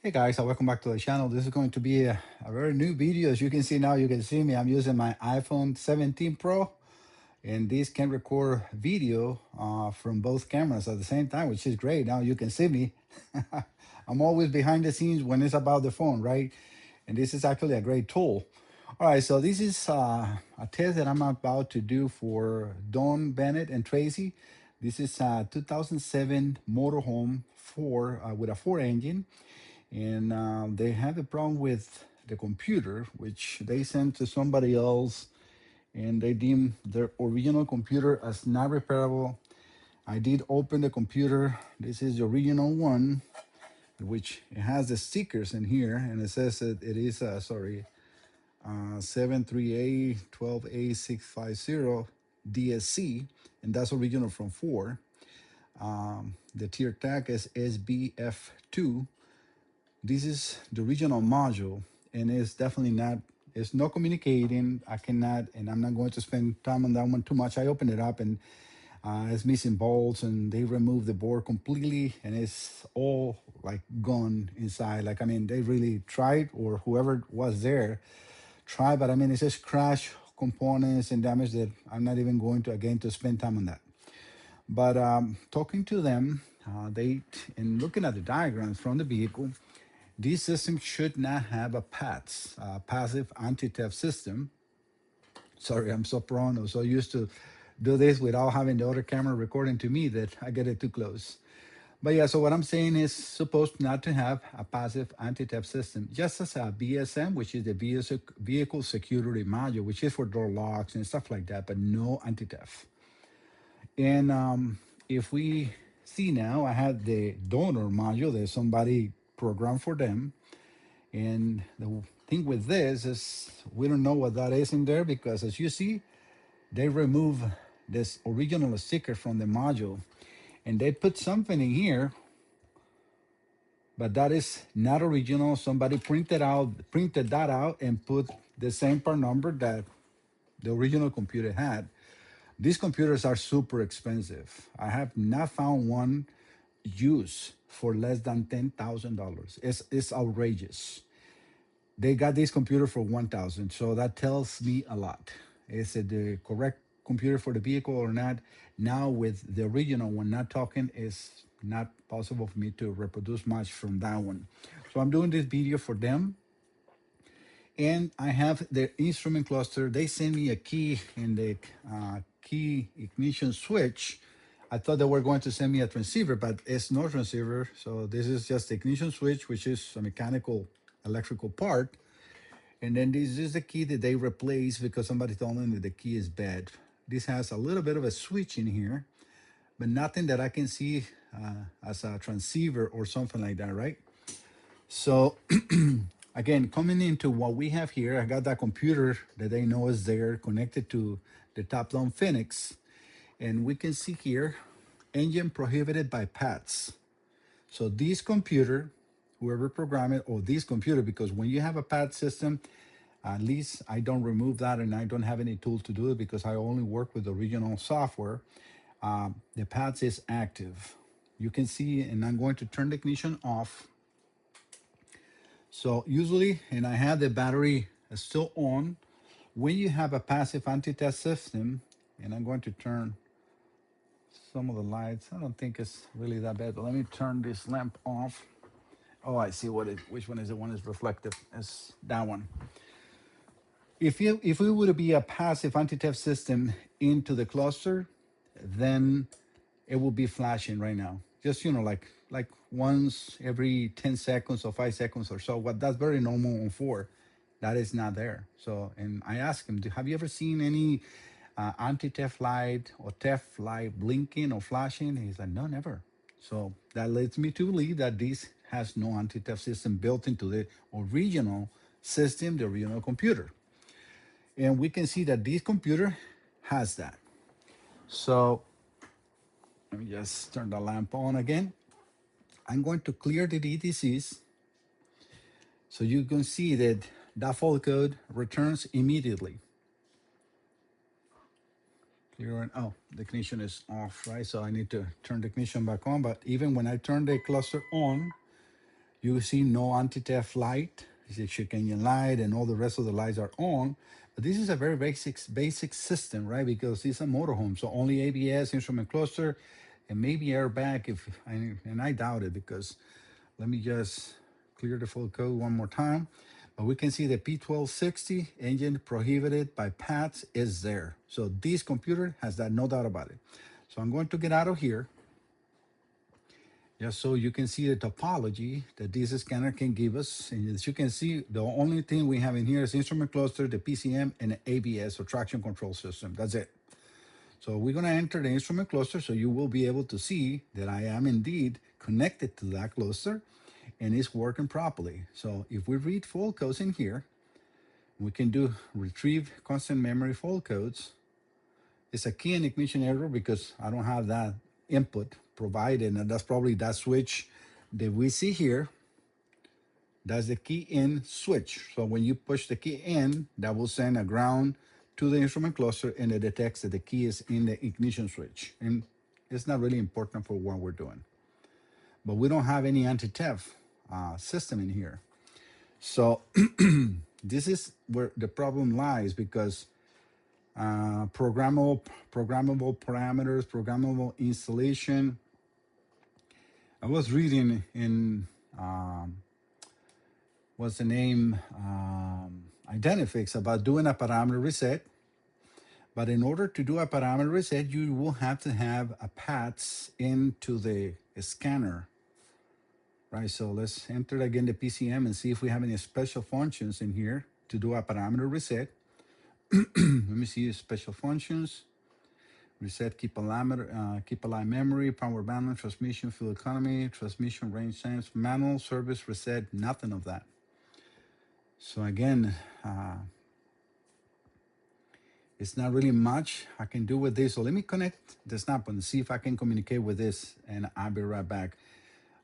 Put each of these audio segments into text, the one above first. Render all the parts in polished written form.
Hey guys, welcome back to the channel. This is going to be a very new video. As you can see now, you can see me. I'm using my iPhone 17 Pro, and this can record video from both cameras at the same time, which is great. Now you can see me. I'm always behind the scenes when it's about the phone, right? And this is actually a great tool. All right, so this is a test that I'm about to do for Don, Bennett, and Tracy. This is a 2007 Motorhome 4 with a 4 engine, and they had a problem with the computer, which they sent to somebody else, and they deemed their original computer as not repairable. I did open the computer. This is the original one, which it has the stickers in here, and it says that it is 73A12A650 DSC, and that's original from 4. The tier tag is SBF2. This is the original module, and it's definitely not, it's not communicating. I cannot, and I'm not going to spend time on that one too much. I opened it up, and it's missing bolts, and they removed the board completely, and it's all like gone inside. Like, I mean, they really tried, or whoever was there tried, but I mean, it's just crash components and damage that I'm not even going to, again, to spend time on that. But talking to them, and looking at the diagrams from the vehicle, this system should not have a PATS, passive anti-theft system. Sorry, I'm so prone or so used to do this without having the other camera recording to me that I get it too close. But yeah, so what I'm saying is supposed not to have a passive anti-theft system, just as a BSM, which is the vehicle security module, which is for door locks and stuff like that, but no anti-theft. And if we see now, I have the donor module that somebody programmed for them. And the thing with this is we don't know what that is in there, because as you see, they remove this original sticker from the module and they put something in here, but that is not original. Somebody printed that out and put the same part number that the original computer had. These computers are super expensive. I have not found one used for less than $10,000. It's outrageous. They got this computer for 1,000, so that tells me a lot. Is it the correct computer for the vehicle or not? Now with the original one not talking, is not possible for me to reproduce much from that one. So I'm doing this video for them, and I have the instrument cluster. They sent me a key and the key ignition switch. I thought they were going to send me a transceiver, but it's no transceiver. So this is just the ignition switch, which is a mechanical electrical part. And then this is the key that they replaced because somebody told them that the key is bad. This has a little bit of a switch in here, but nothing that I can see as a transceiver or something like that, right? So again, coming into what we have here, I got that computer that they know is there connected to the top-down Phoenix. And we can see here, engine prohibited by PATS. So this computer, whoever programmed it, or this computer, because when you have a PAT system, at least I don't remove that, and I don't have any tool to do it because I only work with the original software. The PATS is active. You can see, and I'm going to turn the ignition off. So usually, and I have the battery still on, when you have a passive anti-theft system, and I'm going to turn some of the lights. I don't think it's really that bad, but let me turn this lamp off. Oh, I see which one is the one is reflective. It's that one. If we would be a passive anti-theft system into the cluster, then it will be flashing right now. Just, like once every 10 seconds or 5 seconds or so. What that's very normal on 4. That is not there. So, and I asked him, have you ever seen any anti-theft light or theft light blinking or flashing? He's like, no, never. So that leads me to believe that this has no anti-theft system built into the original system, the original computer. And we can see that this computer has that. So let me just turn the lamp on again. I'm going to clear the DTCs. So you can see that that fault code returns immediately. Clear, oh, the ignition is off, right? So I need to turn the ignition back on. But even when I turn the cluster on, You see no anti-theft light, the check engine light, and all the rest of the lights are on. But this is a very basic system, right? Because it's a motorhome, so only ABS, instrument cluster, and maybe airbag. And I doubt it, because let me just clear the full code one more time. But we can see the P1260 engine prohibited by PATS is there. So this computer has that, no doubt about it. So I'm going to get out of here, just so you can see the topology that this scanner can give us. And as you can see, the only thing we have in here is instrument cluster, the PCM, and the ABS, or traction control system. That's it. So we're going to enter the instrument cluster, so you will be able to see that I am indeed connected to that cluster and it's working properly. So if we read fault codes in here, we can do retrieve constant memory fault codes. It's a key and ignition error because I don't have that input provided, and that's probably that switch that we see here. That's the key in switch. So when you push the key in, that will send a ground to the instrument cluster, and it detects that the key is in the ignition switch. And it's not really important for what we're doing. But we don't have any anti-theft system in here. So this is where the problem lies, because programmable parameters, programmable installation. I was reading in what's the name, Identifix, about doing a parameter reset. But in order to do a parameter reset, you will have to have a paths into the scanner, right? So let's enter again the PCM and see if we have any special functions in here to do a parameter reset. Let me see special functions. Reset, keep alive memory, power balance, transmission, fuel economy, transmission range sense, manual service reset, nothing of that. So again, it's not really much I can do with this. So let me connect the snap and see if I can communicate with this, and I'll be right back.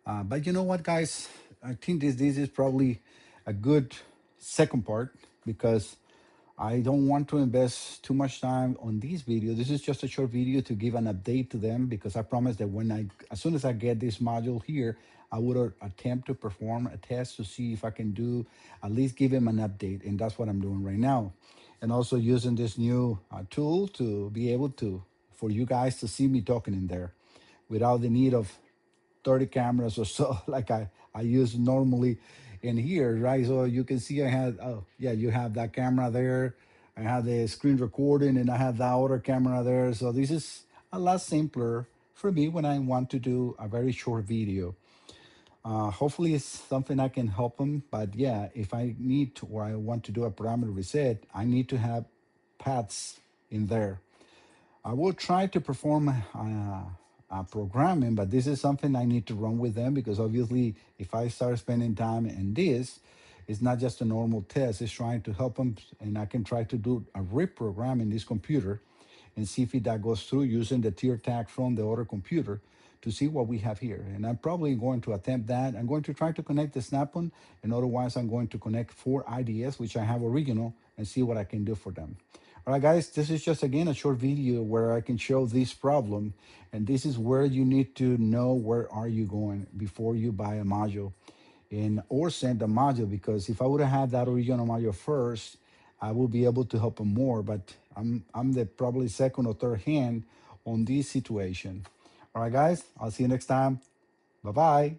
But you know what, guys? I think this is probably a good second part, because I don't want to invest too much time on this video. This is just a short video to give an update to them, because I promised that as soon as I get this module here, I would attempt to perform a test to see if I can do, at least give him an update. And that's what I'm doing right now. And also using this new tool to be able to, for you guys to see me talking in there without the need of 30 cameras or so like I use normally in here, right? So you can see I had, oh yeah, you have that camera there. I have the screen recording, and I have the other camera there. So this is a lot simpler for me when I want to do a very short video. Hopefully it's something I can help them. But yeah, if I need to, or I want to do a parameter reset, I need to have paths in there. I will try to perform programming, but this is something I need to run with them, because obviously if I start spending time in this, it's not just a normal test, it's trying to help them, and I can try to do a reprogram in this computer and see if that goes through using the tier tag from the other computer to see what we have here. And I'm probably going to attempt that. I'm going to try to connect the Snap-on, and otherwise I'm going to connect 4 IDS, which I have original, and see what I can do for them. All right, guys, this is just, again, a short video where I can show this problem. And this is where you need to know where are you going before you buy a module or send a module. Because if I would have had that original module first, I will be able to help them more. But I'm the probably second or third hand on this situation. All right, guys, I'll see you next time. Bye-bye.